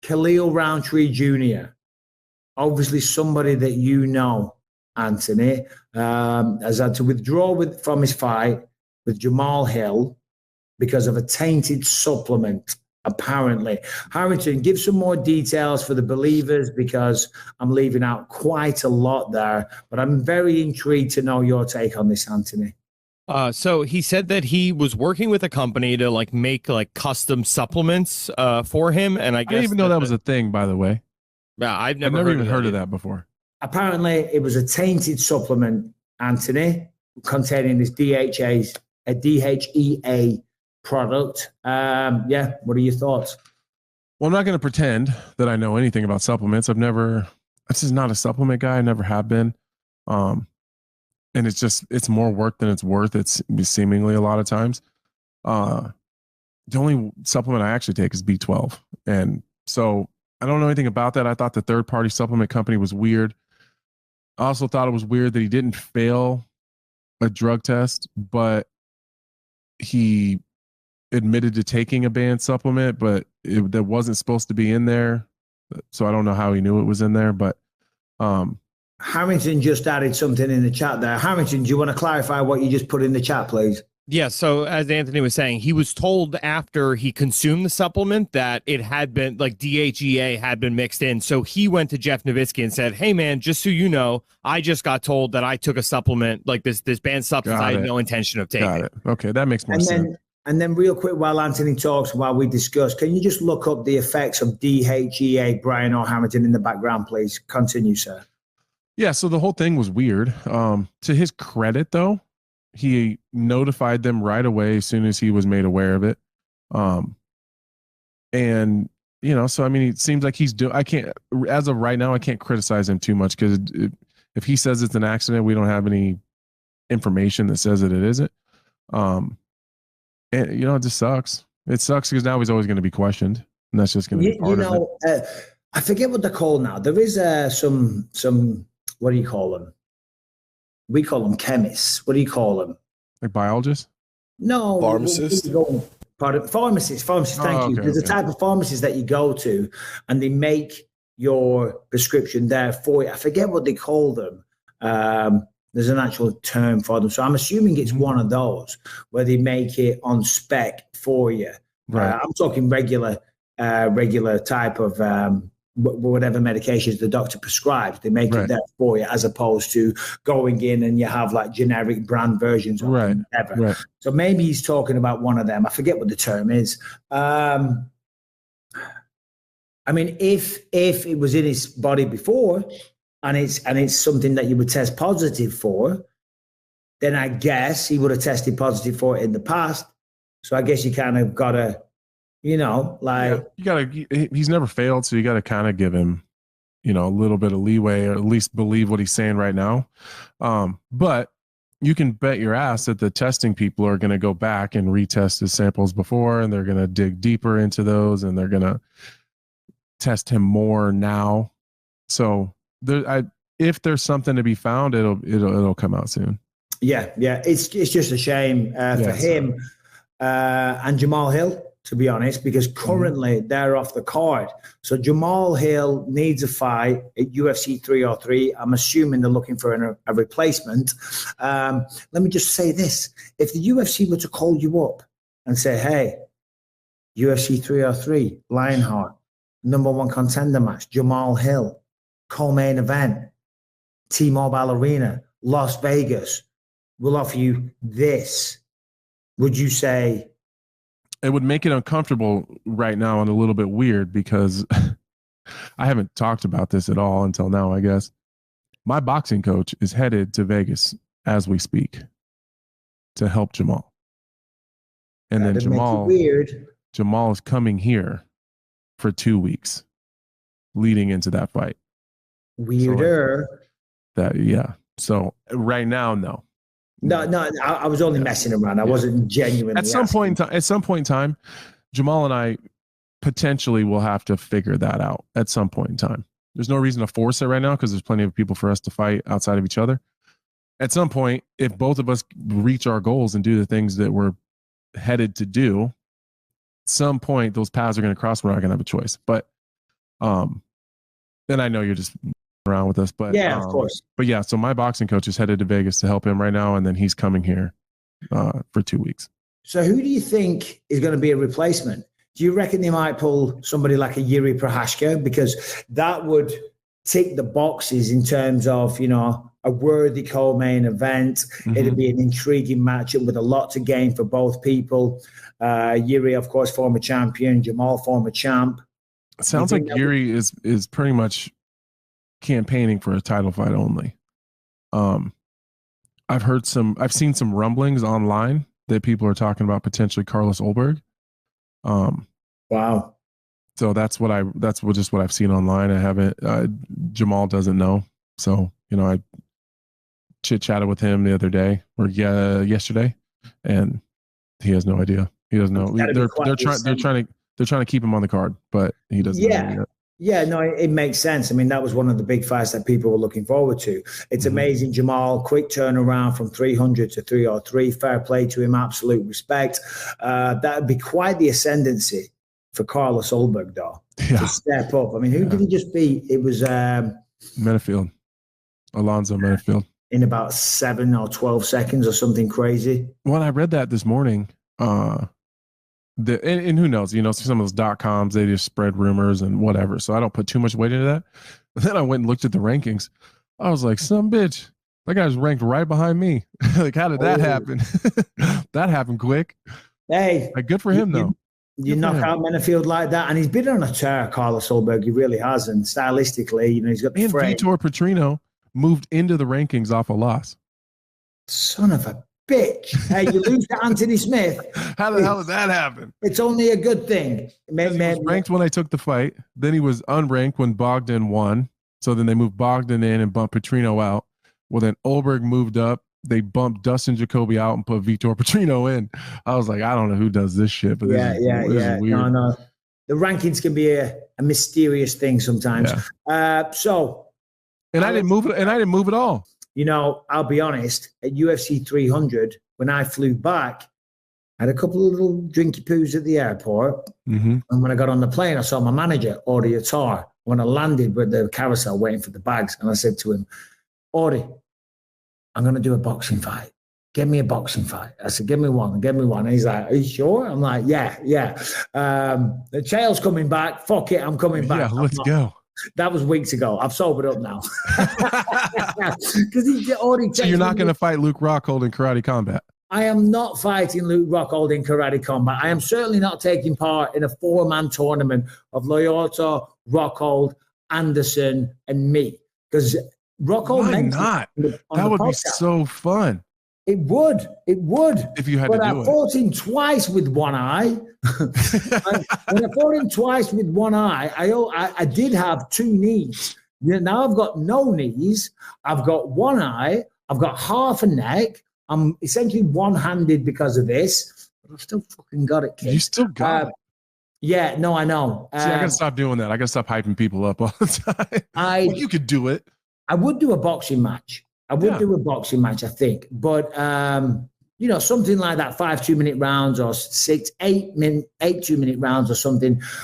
Khalil Roundtree Jr., obviously somebody that you know, Anthony, has had to withdraw from his fight with Jamal Hill because of a tainted supplement, apparently. Harrington, give some more details for the believers because I'm leaving out quite a lot there, but I'm very intrigued to know your take on this, Anthony. So he said that he was working with a company to make custom supplements for him, and I guess didn't even know that was a thing, by the way. Yeah, I've never even heard of that before. Apparently, it was a tainted supplement, Anthony, containing this DHEA product. What are your thoughts? Well, I'm not going to pretend that I know anything about supplements. This is not a supplement guy. I never have been. And it's more work than it's worth. It's seemingly a lot of times. The only supplement I actually take is B12. And so I don't know anything about that. I thought the third-party supplement company was weird. I also thought it was weird that he didn't fail a drug test, but he admitted to taking a banned supplement, but that wasn't supposed to be in there. So I don't know how he knew it was in there, but Harrington just added something in the chat there. Harrington, do you want to clarify what you just put in the chat, please? Yeah, so as Anthony was saying, he was told after he consumed the supplement that it had been DHEA had been mixed in. So he went to Jeff Nowitzki and said, "Hey man, just so you know, I just got told that I took a supplement this banned substance I had no intention of taking." Got it. Okay, that makes more sense. And then real quick, while Anthony talks, while we discuss, can you just look up the effects of DHEA, Brian or Hamilton, in the background, please? Continue, sir. Yeah, so the whole thing was weird. To his credit, though, he notified them right away as soon as he was made aware of it. And, so, I mean, it seems like as of right now, I can't criticize him too much because if he says it's an accident, we don't have any information that says that it isn't. And, it just sucks. It sucks because now he's always going to be questioned, and that's just going to be part of it. I forget what they're called now. There is some, what do you call them? We call them chemists. What do you call them? Like biologists? No. Pharmacists? Pharmacists. Thank you. There's a type of pharmacist that you go to and they make your prescription there for you. I forget what they call them. There's an actual term for them. So I'm assuming it's one of those where they make it on spec for you. Right. I'm talking regular type of whatever medications the doctor prescribes. They make it there for you, as opposed to going in and you have generic brand versions of them. Right. So maybe he's talking about one of them. I forget what the term is. I mean, if it was in his body before and it's something that you would test positive for, then I guess he would have tested positive for it in the past. So I guess you kind of got to, he's never failed. So you got to kind of give him, a little bit of leeway, or at least believe what he's saying right now. But you can bet your ass that the testing people are going to go back and retest his samples before, and they're going to dig deeper into those, and they're going to test him more now. So if there's something to be found, it'll come out soon. Yeah. It's just a shame for him and Jamal Hill, to be honest, because currently they're off the card. So Jamal Hill needs a fight at UFC 303. I'm assuming they're looking for a replacement. Let me just say this. If the UFC were to call you up and say, hey, UFC 303, Lionheart, #1 contender match, Jamal Hill, co-main event, T-Mobile Arena, Las Vegas, we'll offer you this. Would you say? It would make it uncomfortable right now and a little bit weird because I haven't talked about this at all until now, I guess. My boxing coach is headed to Vegas as we speak to help Jamal. And then Jamal is coming here for 2 weeks leading into that fight. Weirder. So right now, no. No, I was only messing around. I wasn't genuinely. At some point in time, Jamal and I potentially will have to figure that out at some point in time. There's no reason to force it right now because there's plenty of people for us to fight outside of each other. At some point, if both of us reach our goals and do the things that we're headed to do, at some point those paths are going to cross. We're not going to have a choice. But And I know you're just around with us, but yeah, of course. But yeah, so my boxing coach is headed to Vegas to help him right now, and then he's coming here for 2 weeks. So who do you think is going to be a replacement? Do you reckon they might pull somebody like a Yuri Prohashka? Because that would tick the boxes in terms of, a worthy co-main event. Mm-hmm. It'd be an intriguing matchup with a lot to gain for both people. Yuri, of course, former champion. Jamal, former champ. It sounds like Yuri is pretty much campaigning for a title fight only. I've seen some rumblings online that people are talking about potentially Carlos Ulberg. Wow. So that's just what I've seen online. I haven't, Jamal doesn't know. So, I chit-chatted with him the other day or yesterday, and he has no idea. He doesn't know. They're trying to keep him on the card, but he doesn't know yet. Yeah, no, it makes sense. I mean, that was one of the big fights that people were looking forward to. It's amazing, Jamal, quick turnaround from 300 to 303. Fair play to him, absolute respect. That would be quite the ascendancy for Carlos Ulberg, though, to step up. I mean, who did he just beat? It was Menifield, Alonzo Menifield. In about 7 or 12 seconds or something crazy. Well, I read that this morning. And who knows, some of those .coms, they just spread rumors and whatever. So I don't put too much weight into that. But then I went and looked at the rankings. I was like, some bitch, that guy's ranked right behind me. Like, how did that happen? That happened quick. Hey, good for him, though. You knock out Menifield like that, and he's been on a tear, Carlos Ulberg. He really has, and stylistically, he's got the frame. Vitor Petrino moved into the rankings off a loss. Son of a bitch. Hey, you lose to Anthony Smith. How the hell did that happen? It's only a good thing. He was ranked when I took the fight. Then he was unranked when Bogdan won. So then they moved Bogdan in and bumped Petrino out. Well, then Ulberg moved up. They bumped Dustin Jacoby out and put Vitor Petrino in. I was like, I don't know who does this shit, but this is weird. No. The rankings can be a mysterious thing sometimes. Yeah. I didn't move it. And I didn't move at all. I'll be honest, at UFC 300, when I flew back, I had a couple of little drinky poos at the airport. Mm-hmm. And when I got on the plane, I saw my manager, Audie Attar, when I landed with the carousel waiting for the bags. And I said to him, Audie, I'm going to do a boxing fight. Give me a boxing fight. I said, give me one. And he's like, are you sure? I'm like, yeah. The chail's coming back. Fuck it, I'm coming back. Yeah, let's go. That was weeks ago. I've sobered up now. Because he already. So you're not going to fight Luke Rockhold in karate combat? I am not fighting Luke Rockhold in karate combat. I am certainly not taking part in a 4-man tournament of Lyoto, Rockhold, Anderson, and me. Because Rockhold. Why not? That would be so fun. It would. If you had to do it. But I fought him twice with one eye. When I fought him twice with one eye, I did have 2 knees. Now I've got no knees. I've got one eye. I've got half a neck. I'm essentially one-handed because of this. But I've still fucking got it, kid. You still got it. Yeah, no, I know. See, I got to stop doing that. I got to stop hyping people up all the time. You could do it. I would do a boxing match. I think. But, something like that, 5 2-minute rounds or 8 2-minute rounds or something